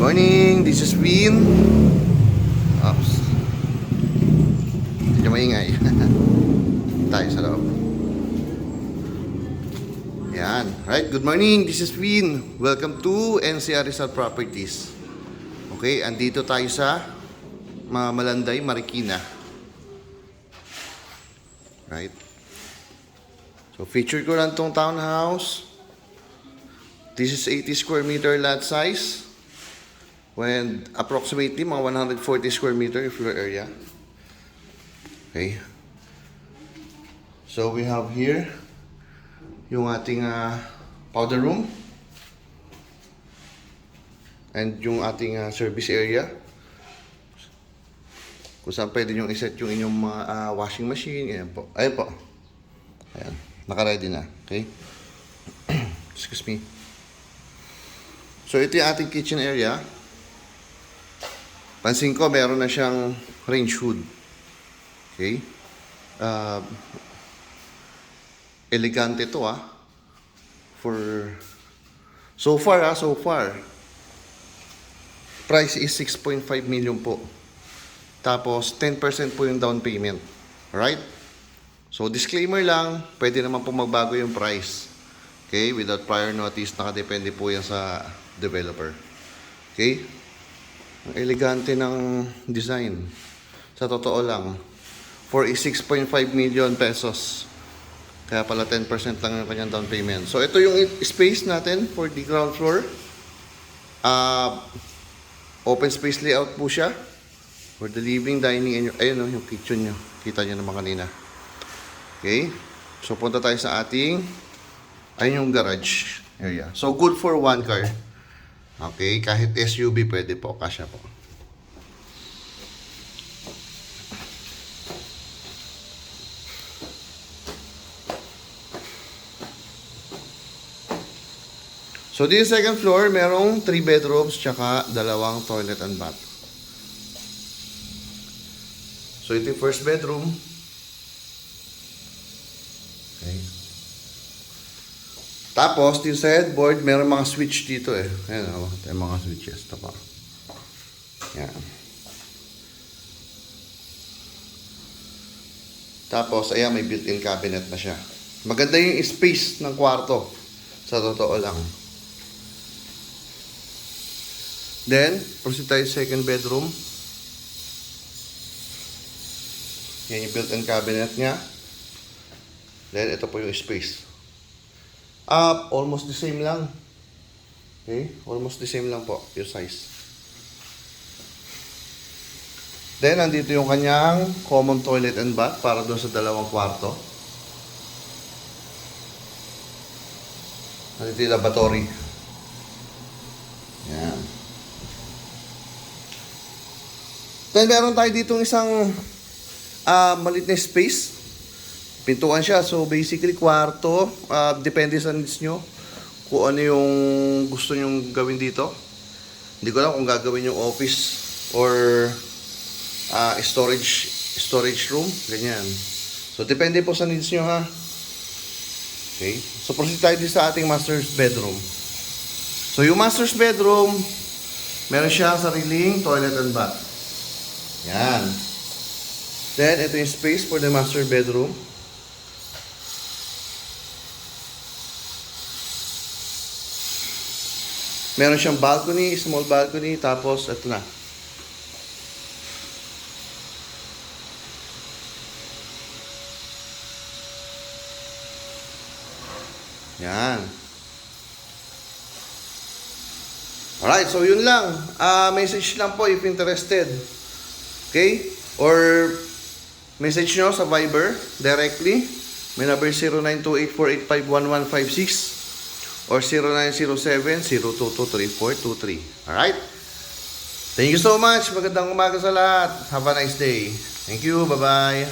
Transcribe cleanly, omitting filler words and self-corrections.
morning, this is Win. Oops. Medyo maingay. Tayo sa loob. Yan. Right, good morning, this is Win. Welcome to NCR Rizal Properties. Okay, andito tayo sa Malanday, Marikina. Right. So, feature ko lang tong townhouse. This is 80 square meter lot size. When approximately mga 140 square meter floor area. Okay. So we have here yung ating powder room and yung ating service area. Kung saan pwede nyo iset yung inyong mga washing machine. Ayan po. Ayan po. Ayan. Naka-ready na. Okay. Excuse me. So ito yung ating kitchen area. Pansin ko, meron na siyang range hood. Okay? Elegante to For so far price is 6.5 million po. Tapos 10% po yung down payment. Alright? So disclaimer lang, pwede naman po magbago yung price. Okay? Without prior notice, nakadepende po yan sa developer. Okay? Ang elegante ng design. Sa totoo lang, for 6.5 million pesos. Kaya pala 10% lang yung kanyang down payment. So ito yung space natin for the ground floor. Open space layout po siya. For the living, dining, and ayun yung kitchen nyo. Kita nyo naman kanina. Okay. So punta tayo sa ating, ayun yung garage area. So good for one car. Okay, kahit SUV pwede po, kasya po. So this second floor, merong 3 bedrooms tsaka 2 toilet and bath. So ito yung first bedroom. Okay. Tapos, yung sa headboard, meron mga switch dito Ayan yung mga switches. Ito pa. Yan. Tapos, ayan, may built-in cabinet na siya. Maganda yung space ng kwarto. Sa totoo lang. Then, proceed tayo sa second bedroom. Yan yung built-in cabinet niya. Then, ito po yung space. Almost the same lang. Okay? Almost the same lang po, yung size. Then, nandito yung kanyang common toilet and bath para doon sa 2 kwarto. Nandito yung lavatory. Yan. Then, meron tayo ditong isang maliit na space. Pintuan siya. So, basically, kwarto. Depende sa needs nyo. Kung ano yung gusto nyo gawin dito. Hindi ko alam kung gagawin yung office or storage room. Ganyan. So, depende po sa needs nyo, ha. Okay. So, proceed tayo din sa ating master's bedroom. So, yung master's bedroom, meron siya sariling toilet and bath. Yan. Then, ito yung space for the master bedroom. Meron siyang balcony, small balcony, tapos ito na. Yan. Alright, so yun lang. Message lang po if interested. Okay? Or message nyo sa Viber directly. May number 0928-485-1156. Or 0907-022-3423. Alright? Thank you so much. Magandang umaga sa lahat. Have a nice day. Thank you. Bye-bye.